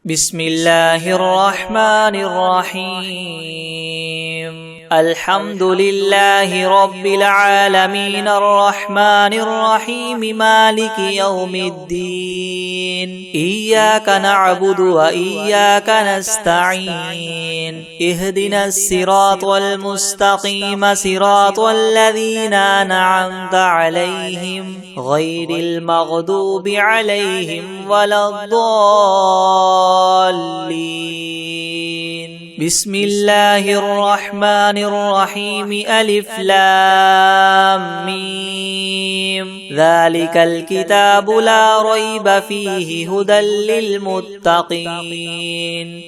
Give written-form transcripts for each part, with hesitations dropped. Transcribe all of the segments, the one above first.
بسم الله الرحمن الرحيم الحمد لله رب العالمين الرحمن الرحيم مالك يوم الدين إياك نعبد وإياك نستعين اهدنا الصراط المستقيم صراط الذين أنعمت عليهم غير المغضوب عليهم ولا الضالين بسم الله الرحمن الرحيم ألف لام ميم ذلك الكتاب لا ريب فيه هدى للمتقين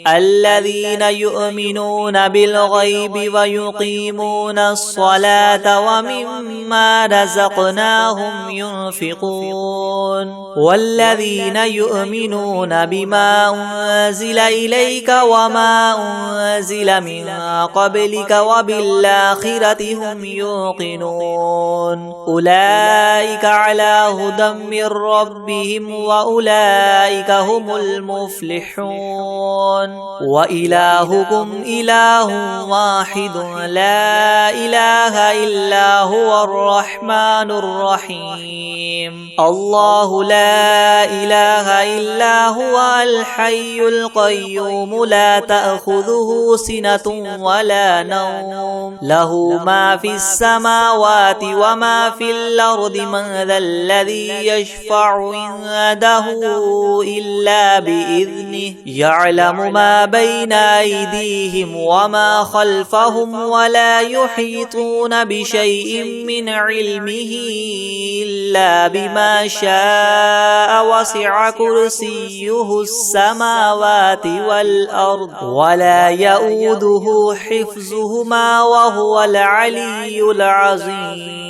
الذين يؤمنون بالغيب ويقيمون الصلاة ومما رزقناهم ينفقون والذين يؤمنون بما أنزل إليك وما أنزل من قبلك وبالآخرة هم يوقنون أولئك على هدى من ربهم وأولئك هم المفلحون وإلهكم إله واحد لا إله إلا هو الرحمن الرحيم الله لا إله إلا هو الحي القيوم لا تأخذه سنة ولا نوم له ما في السماوات وما في الأرض من ذا الذي يشفع عنده إلا بإذنه يعلم ما بين أيديهم وما خلفهم ولا يحيطون بشيء من علمه إلا بما شاء وسع كرسيه السماوات والأرض ولا يؤوده حفظهما وهو العلي العظيم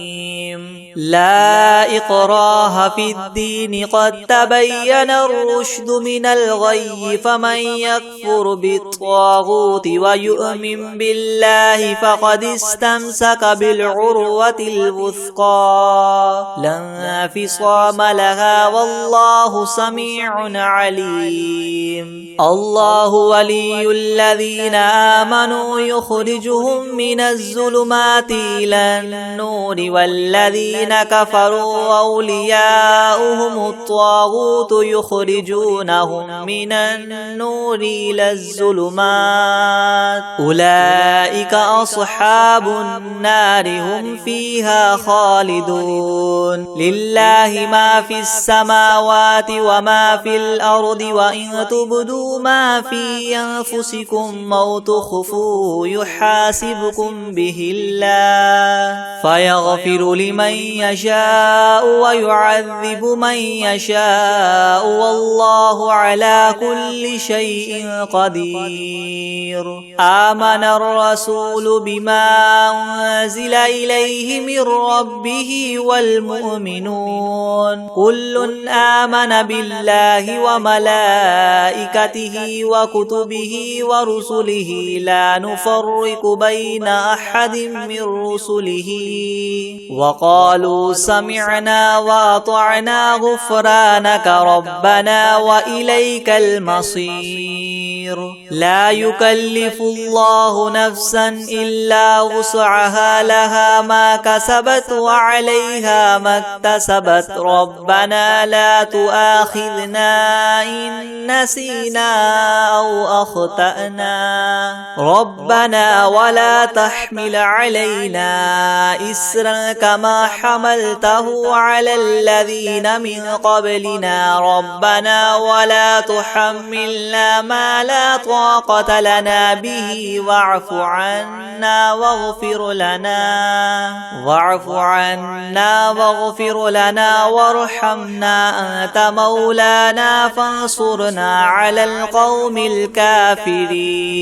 لا إكراه في الدين قد تبين الرشد من الغي فمن يكفر بالطاغوت ويؤمن بالله فقد استمسك بالعروة الوثقى لا انفصام لها والله سميع عليم الله ولي الذين آمنوا يخرجهم من الظلمات إلى النور والذين كفروا أولياؤهم الطاغوت يخرجونهم من النور إلى الظلمات أولئك أصحاب النار هم فيها خالدون لله ما في السماوات وما في الأرض وإن تبدوا ما في أنفسكم أو تخفوه يحاسبكم به الله فيغفر لمن يشاء ويعذب من يشاء والله على كل شيء قدير آمن الرسول بما أنزل إليه من ربه والمؤمنون كل آمن بالله وملائكته وكتبه ورسله لا نفرق بين أحد من رسله وقالوا سمعنا وأطعنا غفرانك ربنا وإليك المصير لا يكلف الله نفسا إلا وسعها لها ما كسبت وعليها ما اكتسبت ربنا لا تؤاخذنا إن نسينا أو أخطأنا ربنا ولا تحمل علينا إسرا كما حملته على الذين من قبلنا ربنا ولا تحملنا ما لا طاقة لنا به واعف عنا واغفر لنا وارحمنا أنت مولانا فانصرنا على القوم الكافرين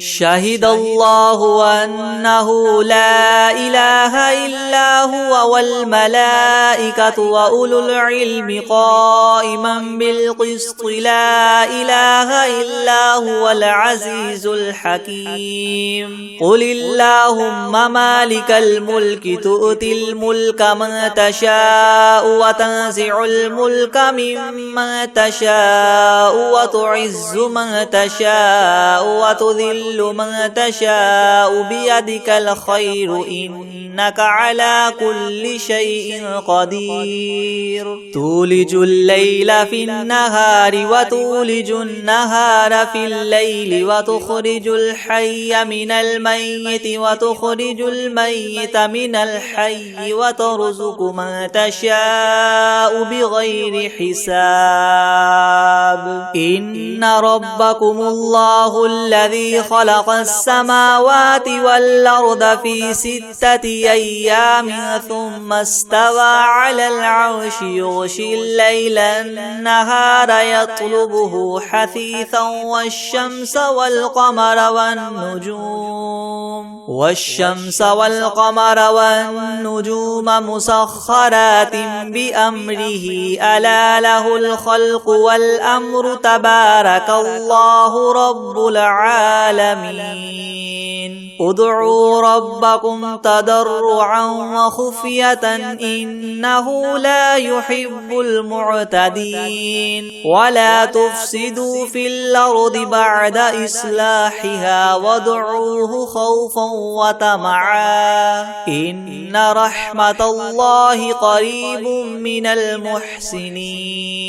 شهد الله أنه لا إله إلا هو والملائكة وأولو العلم قائما بالقسط لا إله إلا هو العزيز الحكيم قل اللهم مالك الملك تؤتي الملك من تشاء وتنزع الملك ممن تشاء وتعز من تشاء وتذل من تشاء بيدك الخير إنك على كل شيء قدير تولج الليل في النهار وتولج النهار في الليل وتخرج الحي من الميت وتخرج الميت من الحي وترزق من تشاء بغير حساب إن ربكم الله الذي خلق السماوات والأرض في 6 أيام ثم استوى على العرش يغشي الليل النهار يطلبه حثيثا والشمس والقمر والنجوم مسخرات بأمره ألا له الخلق والأمر تبارك الله رب العالمين ادعوا ربكم تضرعا وخفية إنه لا يحب المعتدين ولا تفسدوا في الأرض بعد إصلاحها وادعوه خوفا وطمعا إن رحمة الله قريب من المحسنين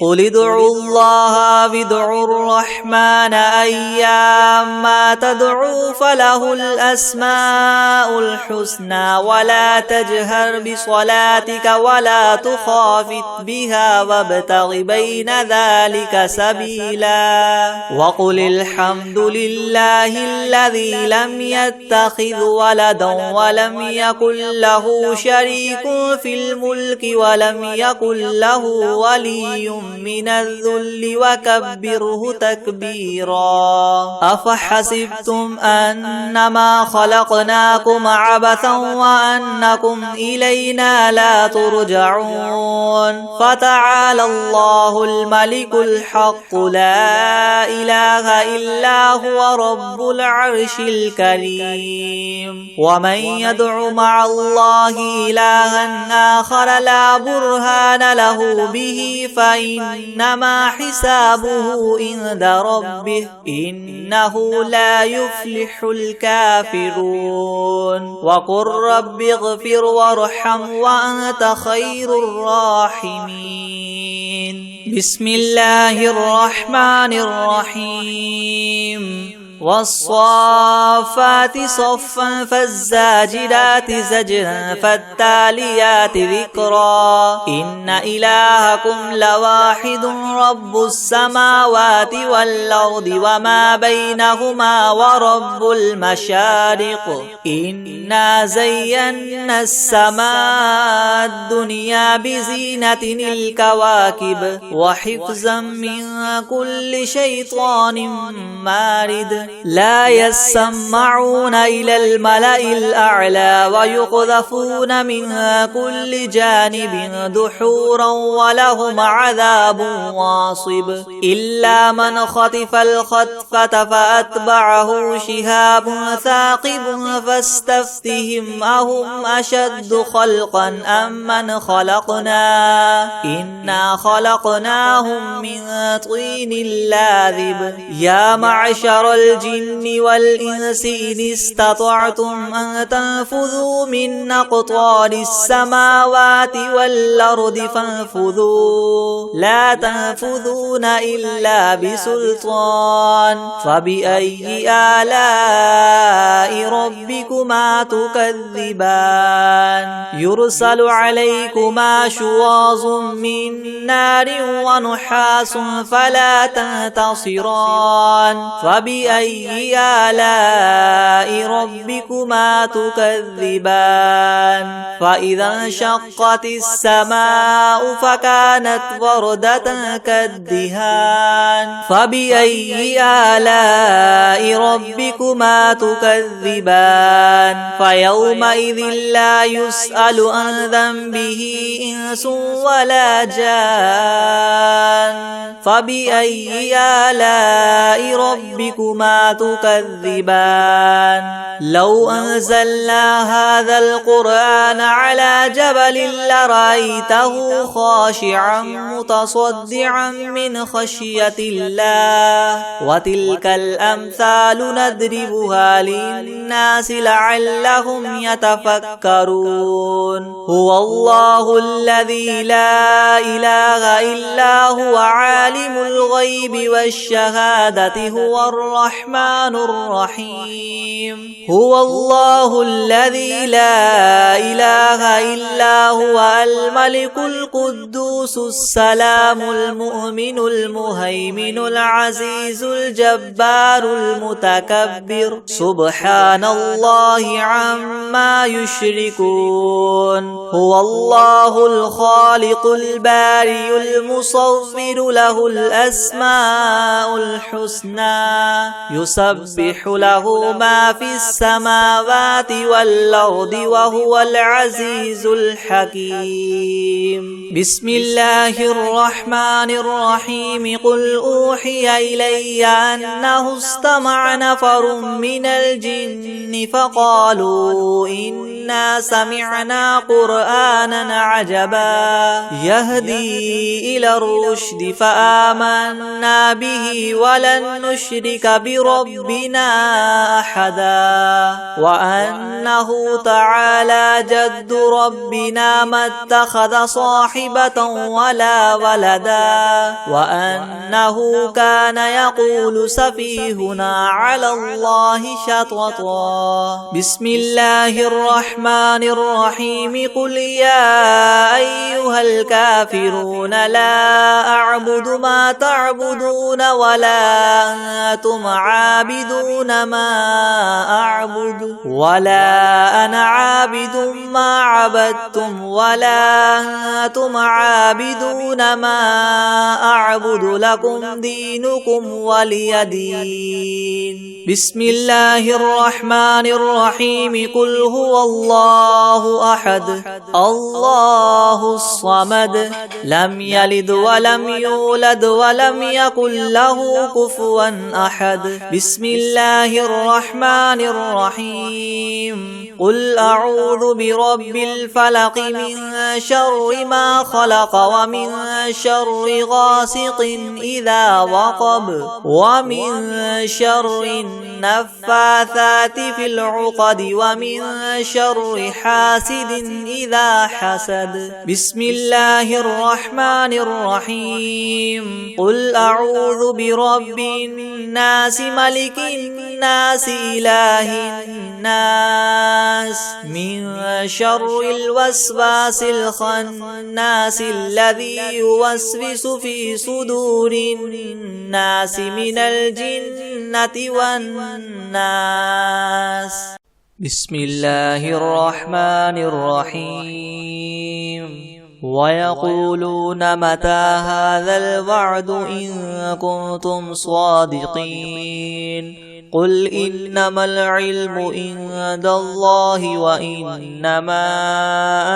قل ادعوا الله وادعوا الرحمن أيما تدعوا فله الأسماء الحسنى ولا تجهر بصلاتك ولا تخافت بها وابتغ بين ذلك سبيلا وقل الحمد لله الذي لم يتخذ ولدا ولم يكن له شريك في الملك ولم يكن له ولي من الذل وكبره تكبيرا أفحسبتم أنما خلقناكم عبثا وأنكم إلينا لا ترجعون فتعالى الله الملك الحق لا إله إلا هو رب العرش الكريم ومن يدع مع الله إلها آخر لا برهان له به فإنما حسابه عند ربه إنه لا يفلح الكافرون وقل رب اغفر وارحم وأنت خير الراحمين بسم الله الرحمن الرحيم والصافات صفا فالزاجرات زجرا فالتاليات ذكرا إن إلهكم لواحد رب السماوات والأرض وما بينهما ورب المشارق إنا زينا السماء الدنيا بزينة الكواكب وحفظا من كل شيطان مارد لا يسمعون إلى الملأ الأعلى ويقذفون من كل جانب دحورا ولهم عذاب واصب إلا من خطف الخطفة فأتبعه شهاب ثاقب فاستفتهم أهم أشد خلقا أم من خلقنا إنا خلقناهم من طين لاذب يا معشر الجن والإنس إن استطعتم أن تنفذوا من أقطار السماوات والأرض فانفذوا لا تنفذون إلا بسلطان فبأي آلاء ربكما تكذبان يرسل عليكما شواظ من نار ونحاس فلا تنتصران فبأي آلاء ربكما تكذبان فإذا انشقت السماء فكانت وردة كالدهان فبأي آلاء ربكما تكذبان فيومئذ لا يسأل عن ذنبه إنس ولا جان فبأي آلاء ربكما تكذبان لو أنزلنا هذا القرآن على جبل لرأيته خاشعا متصدعا من خشية الله وتلك الأمثال نضربها للناس لعلهم يتفكرون هو الله الذي لا إله إلا هو عالم الغيب والشهادة هو الرحمن الرحيم هو الله الذي لا إله إلا هو الملك القدوس السلام المؤمن المهيمن العزيز الجبار المتكبر سبحان الله عما يشركون هو الله الخالق البارئ المصور له الأسماء الحسنى يسبح له ما في السماوات والأرض وهو العزيز الحكيم بسم الله الرحمن الرحيم قل أوحي إلي أنه استمع نفر من الجن فقالوا إنا سمعنا قرآنا عجبا يهدي إلى الرشد فآمنا به ولن نشرك بربنا أحدا وأنه تعالى جد ربنا ما اتخذ صاحبة ولا ولدا وأنه كان يقول سفيهنا على الله شططا بسم الله الرحمن الرحيم قل يا أيها الكافرون لا أعبد ما تعبدون ولا أنتم عابدون ما أعبد ولا أنا عابد ما عبدتم ولا أنتم عابدون ما أعبد لكم دينكم ولي دين بسم الله الرحمن الرحيم قل هو الله أحد الله الصمد لم يلد ولم يولد ولم يكن له كفوا أحد بسم الله الرحمن الرحيم قل أعوذ برب الفلق من شر ما خلق ومن شر غاسق إذا وقب ومن شر النفاثات في العقد ومن شر حاسد إذا حسد بسم الله الرحمن الرحيم قل أعوذ برب الناس ملك الناس إله الناس من شر الوسواس الخناس الذي يوسوس في صدور الناس من الجنة والناس بسم الله الرحمن الرحيم ويقولون متى هذا الوعد إن كنتم صادقين قل إنما العلم عند الله وإنما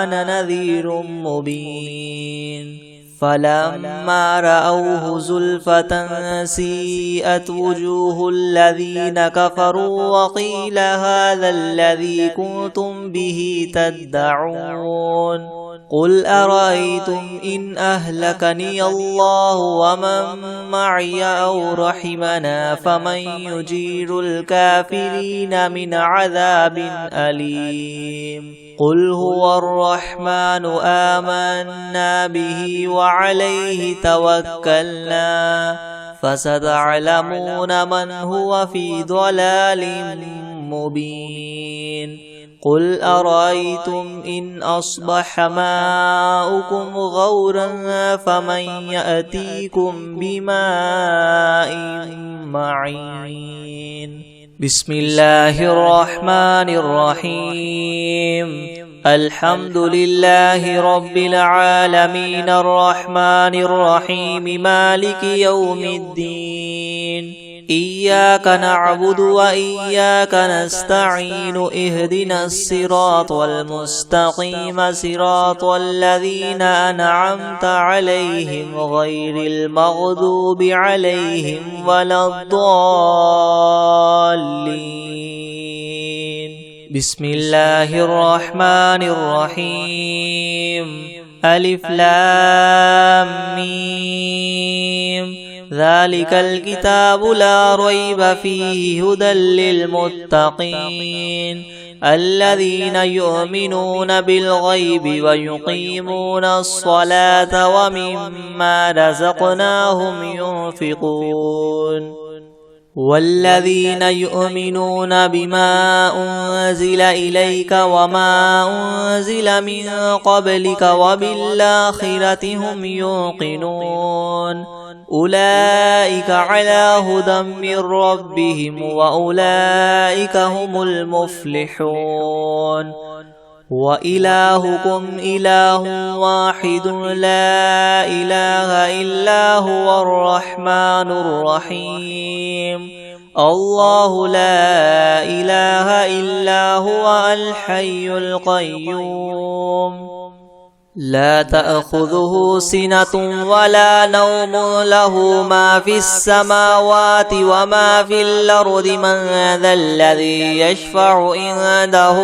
أنا نذير مبين فلما رأوه زلفة سيئت وجوه الذين كفروا وقيل هذا الذي كنتم به تدعون قل أرأيتم إن أهلكني الله ومن معي أو رحمنا فمن يجير الكافرين من عذاب أليم قل هو الرحمن آمنا به وعليه توكلنا فستعلمون من هو في ضلال مبين قل أرأيتم إن أصبح ماؤكم غورا فمن يأتيكم بماء معين بسم الله الرحمن الرحيم الحمد لله رب العالمين الرحمن الرحيم مالك يوم الدين إياك نعبد وإياك نستعين اهدنا الصراط المستقيم صراط الذين أنعمت عليهم غير المغضوب عليهم ولا الضالين بسم الله الرحمن الرحيم ألف لام ميم ذلك الكتاب لا ريب فيه هدى للمتقين الذين يؤمنون بالغيب ويقيمون الصلاة ومما رزقناهم ينفقون والذين يؤمنون بما أنزل إليك وما أنزل من قبلك وبالآخرة هم يوقنون أولئك على هدى من ربهم وأولئك هم المفلحون وإلهكم إله واحد لا إله إلا هو الرحمن الرحيم الله لا إله إلا هو الحي القيوم لا تأخذه سنة ولا نوم له ما في السماوات وما في الأرض من ذا الذي يشفع عنده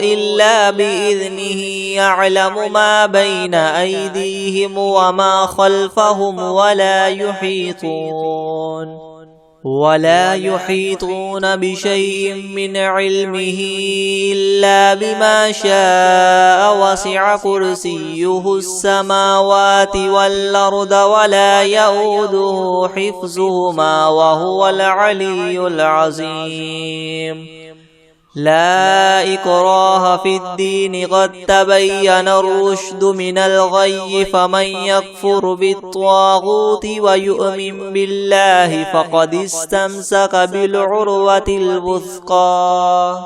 إلا بإذنه يعلم ما بين أيديهم وما خلفهم ولا يحيطون بشيء من علمه إلا بما شاء وسع كرسيه السماوات والأرض ولا يؤوده حفظهما وهو العلي العظيم لا إكراه في الدين قد تبين الرشد من الغي فمن يكفر بالطاغوت ويؤمن بالله فقد استمسك بالعروة الوثقى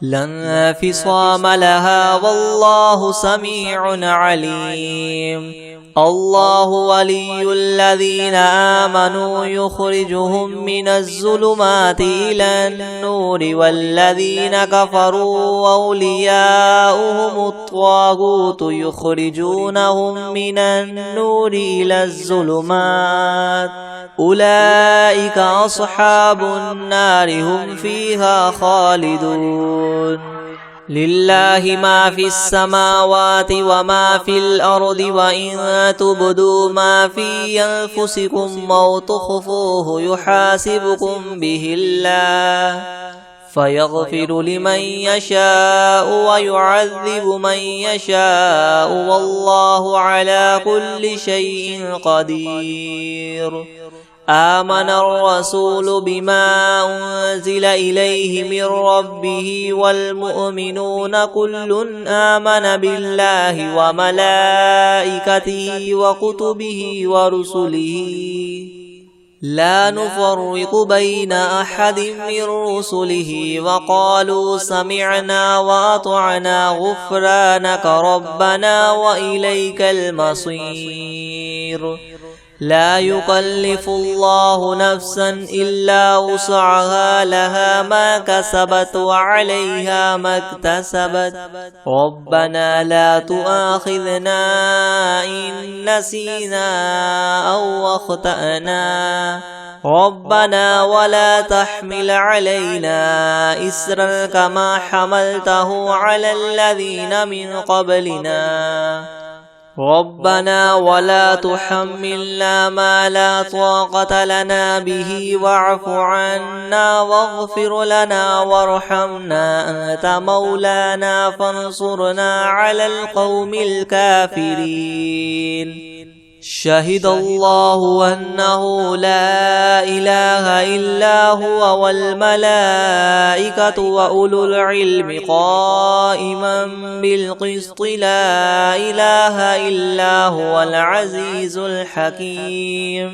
لا انفصام لها والله سميع عليم الله ولي الذين آمنوا يخرجهم من الظلمات إلى النور والذين كفروا أولياؤهم الطاغوت يخرجونهم من النور إلى الظلمات أولئك أصحاب النار هم فيها خالدون لله ما في السماوات وما في الأرض وإن تبدوا ما في أنفسكم أو تخفوه يحاسبكم به الله فيغفر لمن يشاء ويعذب من يشاء والله على كل شيء قدير آمن الرسول بما أنزل إليه من ربه والمؤمنون كل آمن بالله وملائكته وكتبه ورسله لا نفرق بين أحد من رسله وقالوا سمعنا وأطعنا غفرانك ربنا وإليك المصير لا يكلف الله نفسا إلا وسعها لها ما كسبت وعليها ما اكتسبت ربنا لا تؤاخذنا إن نسينا أو أخطأنا ربنا ولا تحمل علينا إسرا كما حملته على الذين من قبلنا ربنا ولا تحملنا ما لا طاقة لنا به واعف عنا واغفر لنا وارحمنا أنت مولانا فانصرنا على القوم الكافرين شهد الله أنه لا إله إلا هو والملائكة وأولو العلم قائما بالقسط لا إله إلا هو العزيز الحكيم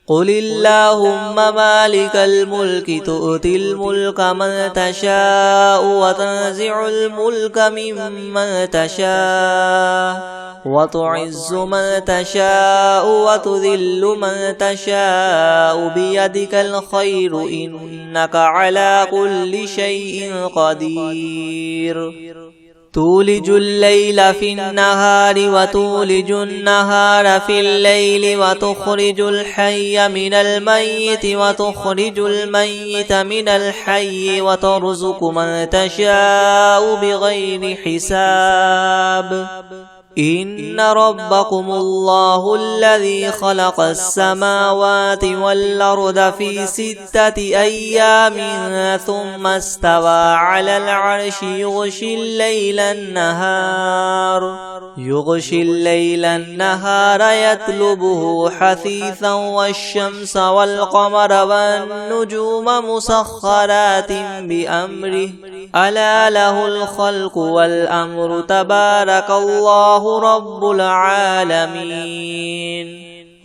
قل اللهم مالك الملك تؤتي الملك من تشاء وتنزع الملك ممن تشاء وتعز من تشاء وتذل من تشاء بيدك الخير إنك على كل شيء قدير تولج الليل في النهار وتولج النهار في الليل وتخرج الحي من الميت وتخرج الميت من الحي وترزق من تشاء بغير حساب إن ربكم الله الذي خلق السماوات والأرض في 6 أيام ثم استوى على العرش يغشي الليل النهار يطلبه حثيثا والشمس والقمر والنجوم مسخرات بأمره ألا له الخلق والأمر تبارك الله رب العالمين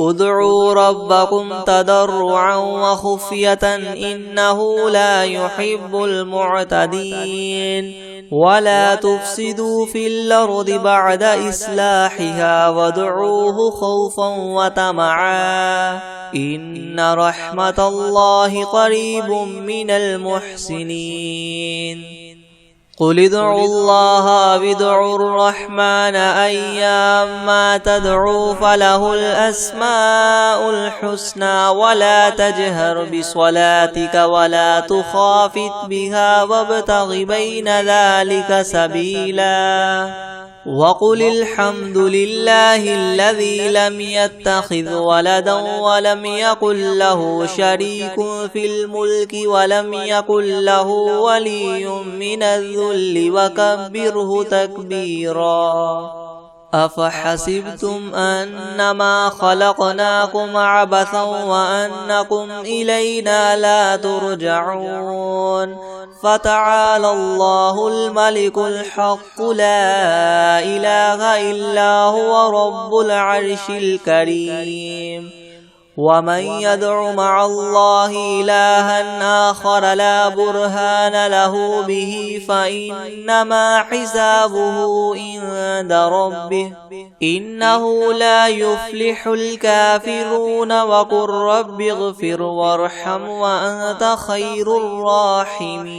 ادعوا ربكم تضرعا وخفية إنه لا يحب المعتدين ولا تفسدوا في الأرض بعد إصلاحها وادعوه خوفا وطمعا إن رحمة الله قريب من المحسنين قل ادعوا الله وادعوا الرحمن أيما تدعوا فله الأسماء الحسنى ولا تجهر بصلاتك ولا تخافت بها وابتغ بين ذلك سبيلا وقل الحمد لله الذي لم يتخذ ولدا ولم يكن له شريك في الملك ولم يكن له ولي من الذل وكبره تكبيرا أفحسبتم أنما خلقناكم عبثا وأنكم إلينا لا ترجعون فتعالى الله الملك الحق لا إله إلا هو رب العرش الكريم ومن يدع مع الله إلها آخر لا برهان له به فإنما حسابه عند ربه إنه لا يفلح الكافرون وقل رب اغفر وارحم وأنت خير الراحمين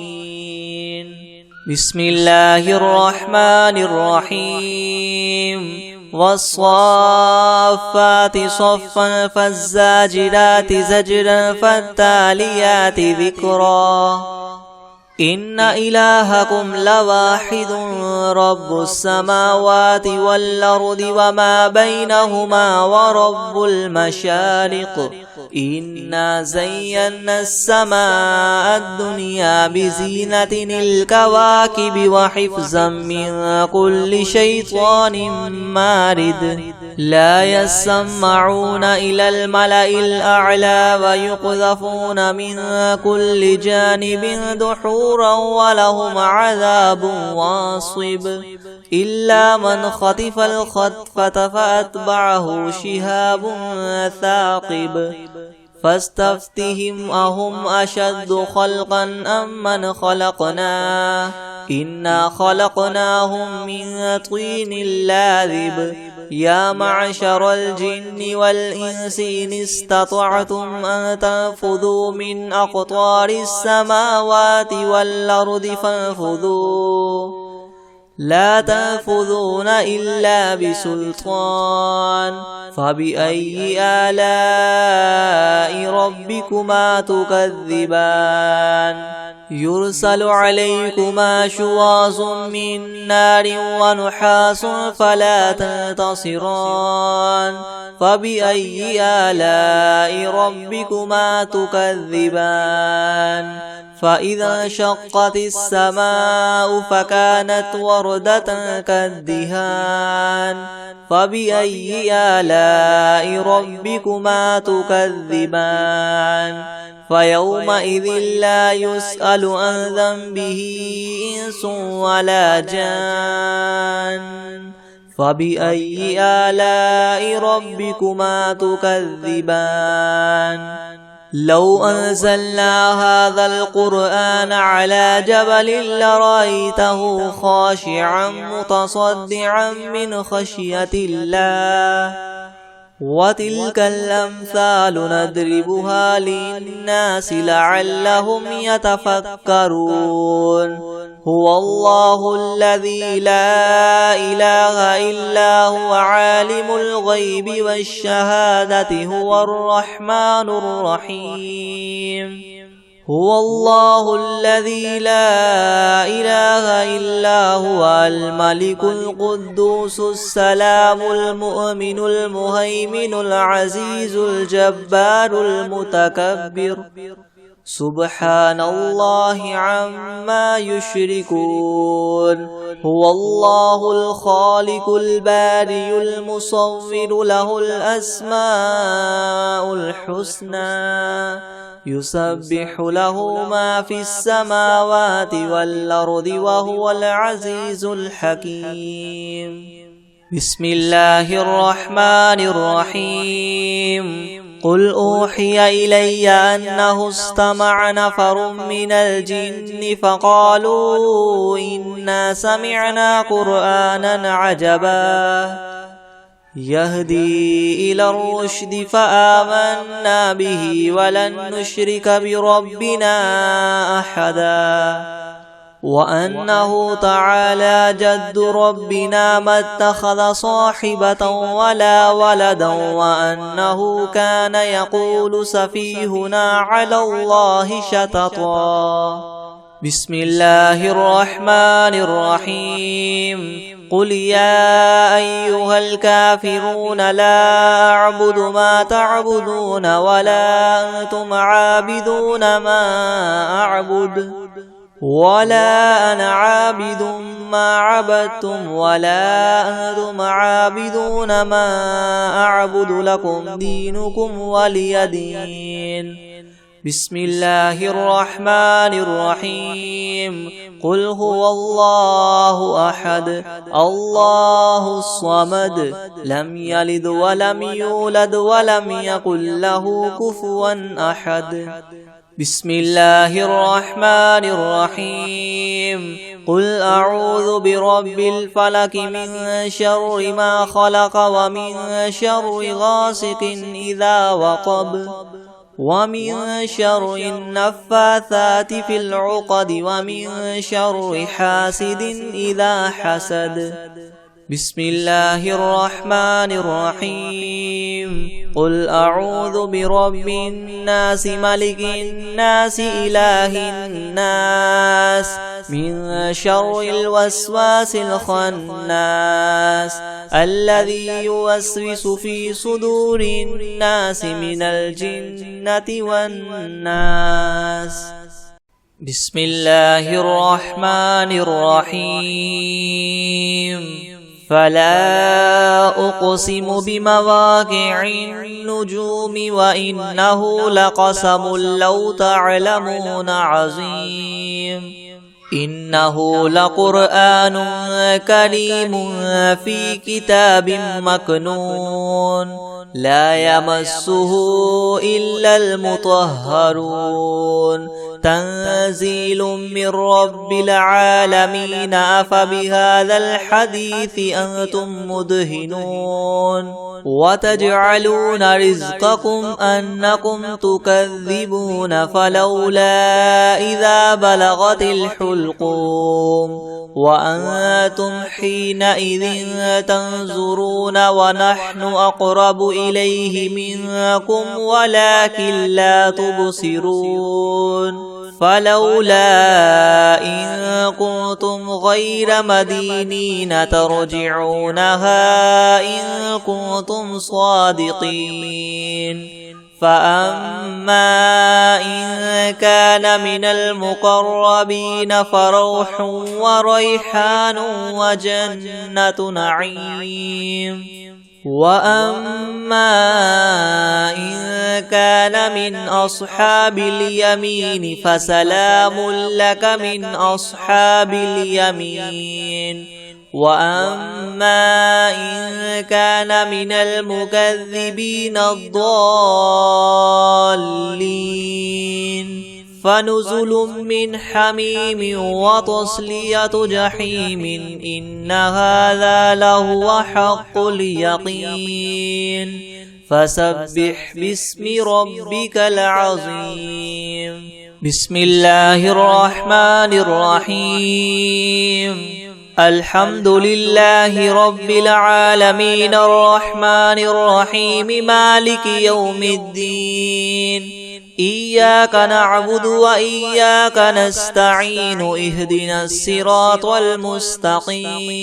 بسم الله الرحمن الرحيم والصافات صفا فالزاجرات زجرا فالتاليات ذكرا إن إلهكم لواحد رب السماوات والأرض وما بينهما ورب المشارق إنا زينا السماء الدنيا بزينة الكواكب وحفظا من كل شيطان مارد لا يسمعون إلى الملأ الأعلى ويقذفون من كل جانب دحورا ولهم عذاب واصب إلا من خطف الخطفة فأتبعه شهاب ثاقب فاستفتهم أهم أشد خلقا أم من خلقنا إنا خلقناهم من طين لاذب يا معشر الجن والإنس إن استطعتم أن تنفذوا من أقطار السماوات والأرض فانفذوا لا تنفذون إلا بسلطان فبأي آلاء ربكما تكذبان يرسل عليكما شواظ من نار ونحاس فلا تنتصران فبأي آلاء ربكما تكذبان فإذا انشقت السماء فكانت وردة كالدهان فبأي آلاء ربكما تكذبان فيومئذ لا يسأل عن ذنبه إنس ولا جان فبأي آلاء ربكما تكذبان لو أنزلنا هذا القرآن على جبل لرأيته خاشعا متصدعا من خشية الله وتلك الأمثال نضربها للناس لعلهم يتفكرون هو الله الذي لا إله إلا هو عالم الغيب والشهادة هو الرحمن الرحيم هو الله الذي لا إله إلا هو الملك القدوس السلام المؤمن المهيمن العزيز الجبار المتكبر سبحان الله عما يشركون هو الله الخالق البارئ المصور له الأسماء الحسنى يسبح له ما في السماوات والأرض وهو العزيز الحكيم بسم الله الرحمن الرحيم قل أوحي إلي أنه استمع نفر من الجن فقالوا إنا سمعنا قرآنا عجبا يهدي إلى الرشد فآمنا به ولن نشرك بربنا أحدا وأنه تعالى جد ربنا ما اتخذ صاحبة ولا ولدا وأنه كان يقول سفيهنا على الله شططا بسم الله الرحمن الرحيم قل يا أيها الكافرون لا أعبد ما تعبدون ولا أنتم عابدون ما أعبد ولا أنا عابد ما عبدتم ولا أنتم عابدون ما أعبد لكم دينكم ولي دين بسم الله الرحمن الرحيم قل هو الله أحد الله الصمد لم يلد ولم يولد ولم يكن له كفوا أحد بسم الله الرحمن الرحيم قل أعوذ برب الفلك من شر ما خلق ومن شر غاسق إذا وقب ومن شر النفاثات في العقد ومن شر حاسد إذا حسد بسم الله الرحمن الرحيم قل أعوذ برب الناس ملك الناس إله الناس من شر الوسواس الخناس الذي يوسوس في صدور الناس من الجنة والناس بسم الله الرحمن الرحيم فلا أقسم بمواقع النجوم وإنه لقسم لو تعلمون عظيم إنه لقرآن كريم في كتاب مكنون لا يمسه إلا المطهرون تنزيل من رب العالمين أفبهذا الحديث أنتم مدهنون وتجعلون رزقكم أنكم تكذبون فلولا إذا بلغت الحلقوم وأنتم حينئذ تنظرون ونحن أقرب إليه منكم ولكن لا تبصرون فلولا إن كنتم غير مدينين ترجعونها إن كنتم صادقين فأما إن كان من المقربين فروح وريحان وجنة نعيم وأما إن كان من أصحاب اليمين فسلام لك من أصحاب اليمين وأما إن كان من المكذبين الضالين فنزل من حميم وتصلية جحيم إن هذا لهو حق اليقين فسبح باسم ربك العظيم. بسم الله الرحمن الرحيم. الحمد لله رب العالمين الرحمن الرحيم مالك يوم الدين إياك نعبد وإياك نستعين اهدنا الصراط المستقيم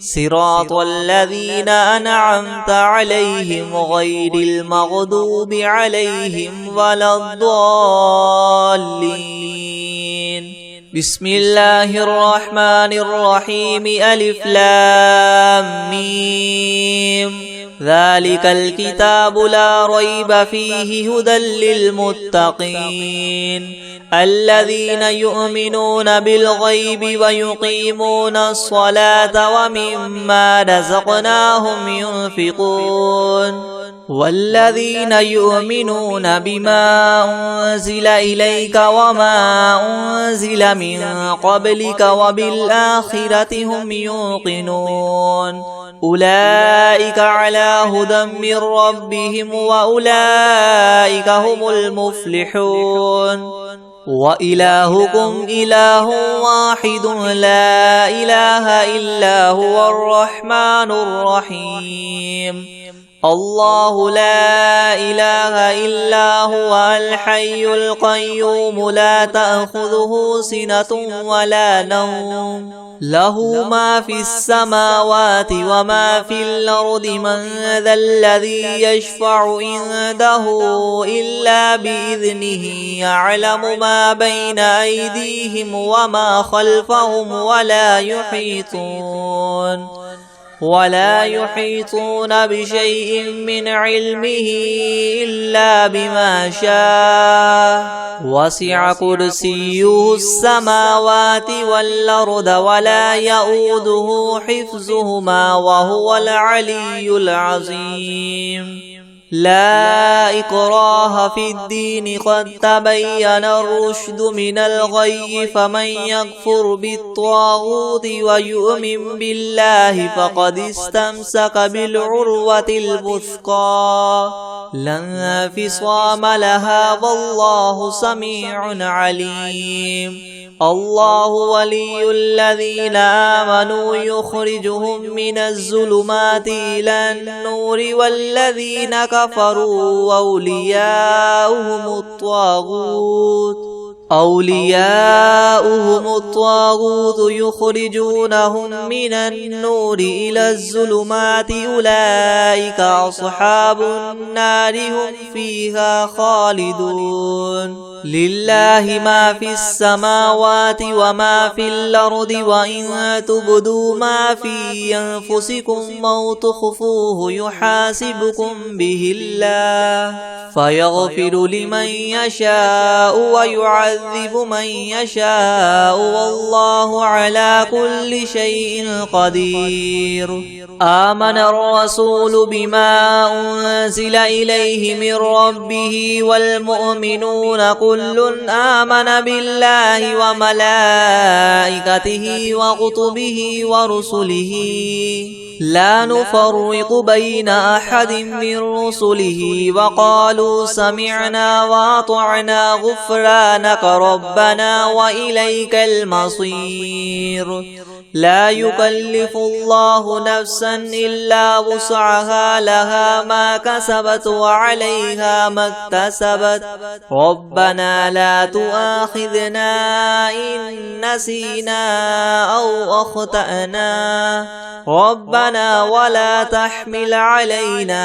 صراط الذين أنعمت عليهم غير المغضوب عليهم ولا الضالين. بسم الله الرحمن الرحيم ألف لام ميم ذلك الكتاب لا ريب فيه هدى للمتقين الذين يؤمنون بالغيب ويقيمون الصلاة ومما رزقناهم ينفقون والذين يؤمنون بما أنزل إليك وما أنزل من قبلك وبالآخرة هم يوقنون أولئك على هدى من ربهم وأولئك هم المفلحون. وإلهكم إله واحد لا إله إلا هو الرحمن الرحيم الله لا إله إلا هو الحي القيوم لا تأخذه سنة ولا نوم له ما في السماوات وما في الأرض من ذا الذي يشفع عنده إلا بإذنه يعلم ما بين أيديهم وما خلفهم ولا يحيطون بشيء من علمه إلا بما شاء وسع كرسيه السماوات والأرض ولا يؤوده حفظهما وهو العلي العظيم. لا إكراه في الدين قد تبين الرشد من الغي فمن يكفر بالطاغوت ويؤمن بالله فقد استمسك بالعروة الوثقى لا انفصام لها والله سميع عليم. الله ولي الذين آمنوا يخرجهم من الظلمات إلى النور والذين كفروا أولياؤهم الطاغوت يخرجونهم من النور إلى الظلمات أولئك أصحاب النار هم فيها خالدون. لله ما في السماوات وما في الأرض وإن تبدوا ما في أنفسكم أو تخفوه يحاسبكم به الله فيغفر لمن يشاء ويعذب من يشاء والله على كل شيء قدير. آمن الرسول بما أنزل إليه من ربه والمؤمنون كل آمن بالله وملائكته وكتبه ورسله لا نفرق بين أحد من رسله وقالوا سمعنا وأطعنا غفرانك ربنا وإليك المصير. لا يكلف الله نفسا إلا وسعها لها ما كسبت وعليها ما اكتسبت ربنا لا تؤاخذنا إن نسينا أو أخطأنا ربنا ولا تحمل علينا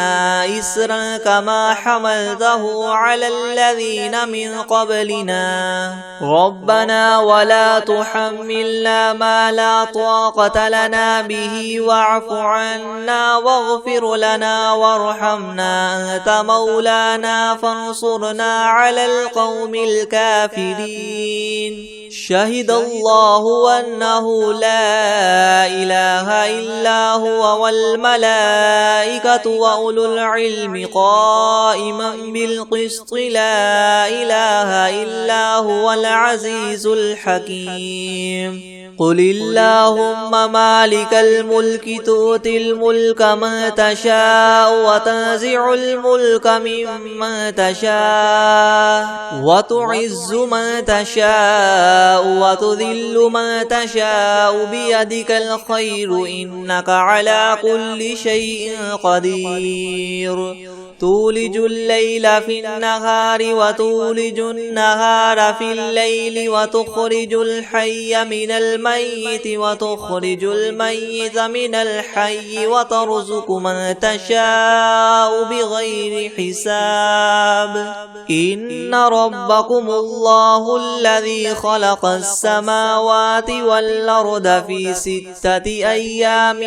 إسرا كما حملته على الذين من قبلنا ربنا ولا تحملنا ما لا طاقة طاقة لنا به واعف عنا واغفر لنا وارحمنا أنت مولانا فانصرنا على القوم الكافرين. شهد الله أنه لا إله إلا هو والملائكة وأولو العلم قائما بالقسط لا إله إلا هو العزيز الحكيم. قل اللهم مالك الملك تؤتي الملك من تشاء وتنزع الملك ممن تشاء وتعز من تشاء وتذل من تشاء بيدك الخير إنك على كل شيء قدير. تولج الليل في النهار وتولج النهار في الليل وتخرج الحي من الميت وتخرج الميت من الحي وترزق من تشاء بغير حساب. إن ربكم الله الذي خلق السماوات والأرض في 6 أيام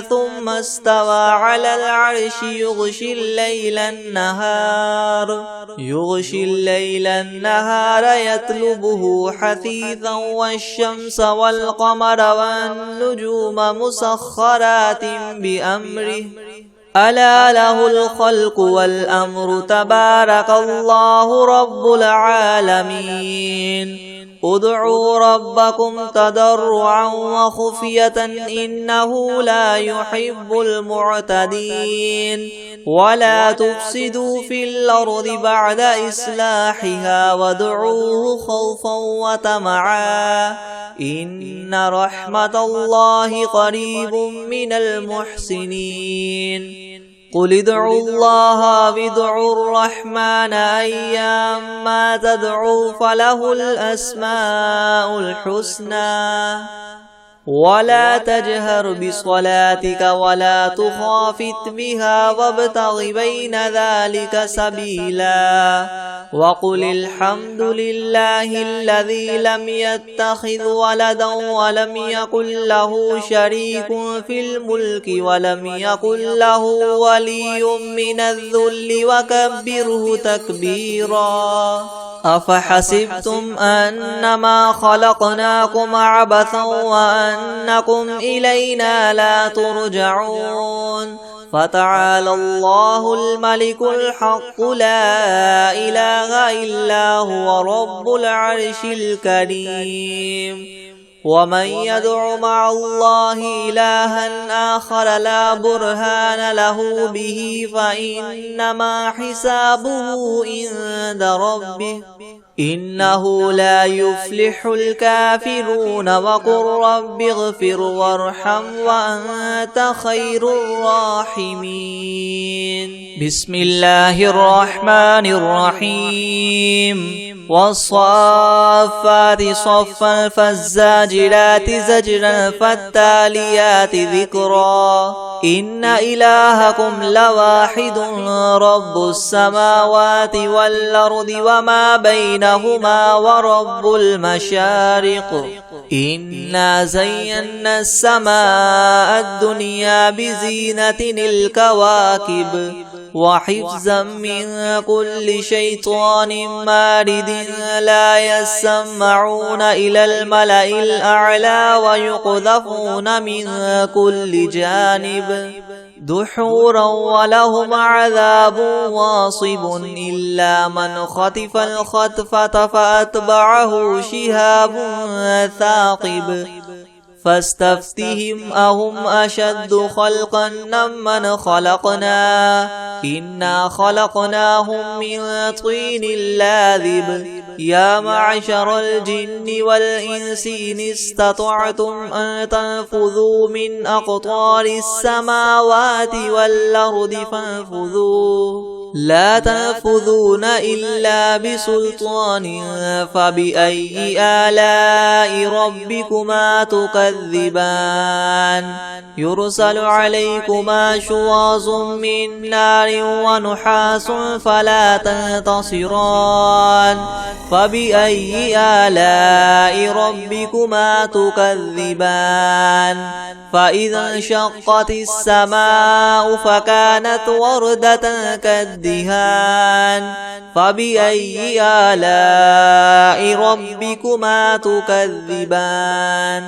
ثم استوى على العرش يغشي الليل النهار يطلبه حثيثا والشمس والقمر والنجوم مسخرات بأمره ألا له الخلق والأمر تبارك الله رب العالمين. ادعوا ربكم تضرعا وخفية إنه لا يحب المعتدين. ولا تفسدوا في الأرض بعد إصلاحها وادعوه خوفا وطمعا إن رحمة الله قريب من المحسنين. قل ادعوا الله وادعوا الرحمن أيما تدعوا فله الأسماء الحسنى. ولا تجهر بصلاتك ولا تخافت بها وابتغ بين ذلك سبيلا. وقل الحمد لله الذي لم يتخذ ولدا ولم يكن له شريك في الملك ولم يكن له ولي من الذل وكبره تكبيرا. أفحسبتم أنما خلقناكم عبثا وأنكم إلينا لا ترجعون. فتعالى الله الملك الحق لا إله إلا هو رب العرش الكريم. ومن يدع مع الله إلها آخر لا برهان له به فإنما حسابه عند ربه إنه لا يفلح الكافرون. وقل رب اغفر وارحم وأنت خير الراحمين. بسم الله الرحمن الرحيم. والصافات صفا فالزاجرات زجرا فالتاليات ذكرا. إن إلهكم لواحد رب السماوات والأرض وما بينهما ورب المشارق. إنا زينا السماء الدنيا بزينة الكواكب وحفظا من كل شيطان مارد لا يسمعون إلى الملأ الأعلى ويقذفون من كل جانب دحورا ولهم عذاب واصب إلا من خطف الخطفة فأتبعه شهاب ثاقب. فاستفتهم أهم أشد خلقا ممن خلقنا إنا خلقناهم من طين لاذب. يا معشر الجن والإنس إن استطعتم أن تنفذوا من أقطار السماوات والأرض فانفذوا لا تنفذون إلا بسلطان. فبأي آلاء ربكما تكذبان. يرسل عليكما شواظ من نار ونحاس فلا تنتصران. فبأي آلاء ربكما تكذبان فإذا انشقت السماء فكانت وردة كالدهان فبأي آلاء ربكما تكذبان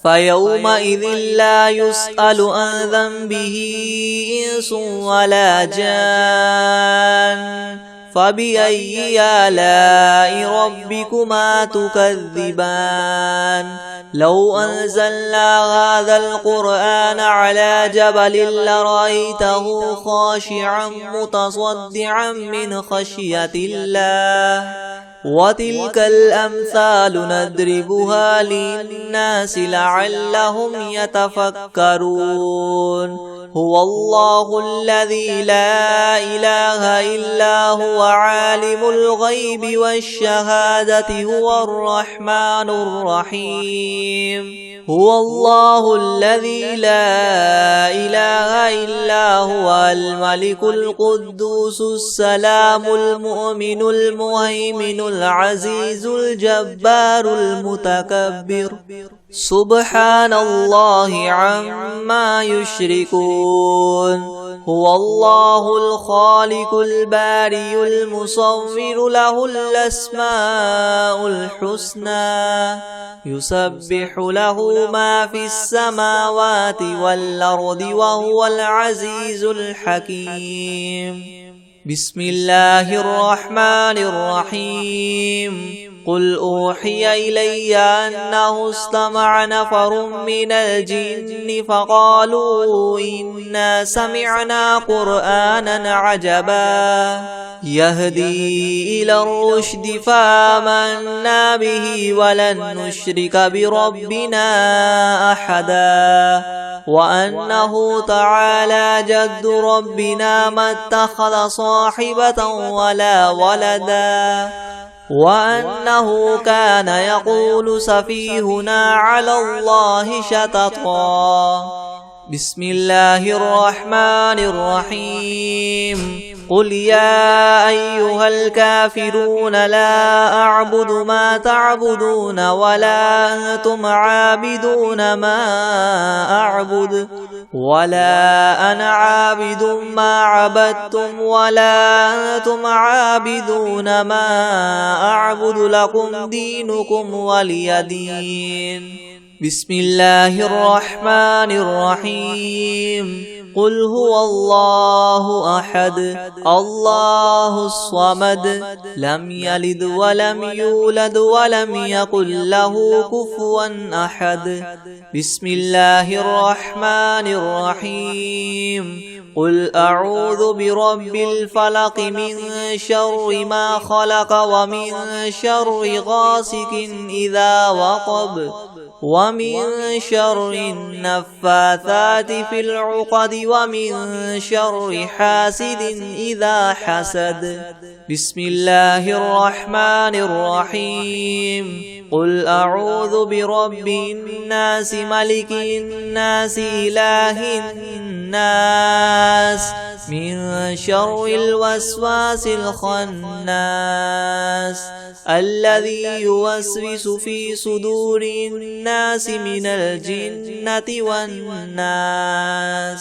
فيومئذ لا يسأل عن ذنبه إنس ولا جان فبأي آلاء ربكما تكذبان لو أنزلنا هذا القرآن على جبل لرأيته خاشعا متصدعا من خشية الله وتلك الأمثال نضربها للناس لعلهم يتفكرون هو الله الذي لا إله إلا هو عالم الغيب والشهادة هو الرحمن الرحيم هو الله الذي لا إله إلا هو الملك القدوس السلام المؤمن المهيمن العزيز الجبار المتكبر سبحان الله عما يشركون هو الله الخالق البارئ المصور له الأسماء الحسنى يسبح له ما في السماوات والأرض وهو العزيز الحكيم بسم الله الرحمن الرحيم قل أوحي إلي أنه استمع نفر من الجن فقالوا إنا سمعنا قرآنا عجبا يهدي إلى الرشد فآمنا به ولن نشرك بربنا أحدا وأنه تعالى جد ربنا ما اتخذ صاحبة ولا ولدا وأنه كان يقول سفيهنا على الله شططا بسم الله الرحمن الرحيم قل يا أيها الكافرون لا أعبد ما تعبدون ولا أنتم عابدون ما أعبد ولا أنا عابد ما عبدتم ولا أنتم عابدون ما أعبد لكم دينكم ولي دين بسم الله الرحمن الرحيم قل هو الله أحد الله الصمد لم يلد ولم يولد ولم يكن له كفوا أحد بسم الله الرحمن الرحيم قل أعوذ برب الفلق من شر ما خلق ومن شر غاسق إذا وقب ومن شر النفاثات في العقد ومن شر حاسد إذا حسد بسم الله الرحمن الرحيم قل أعوذ برب الناس ملك الناس إله الناس من شر الوسواس الخناس الذي يوسوس في صدور الناس من الجنة والناس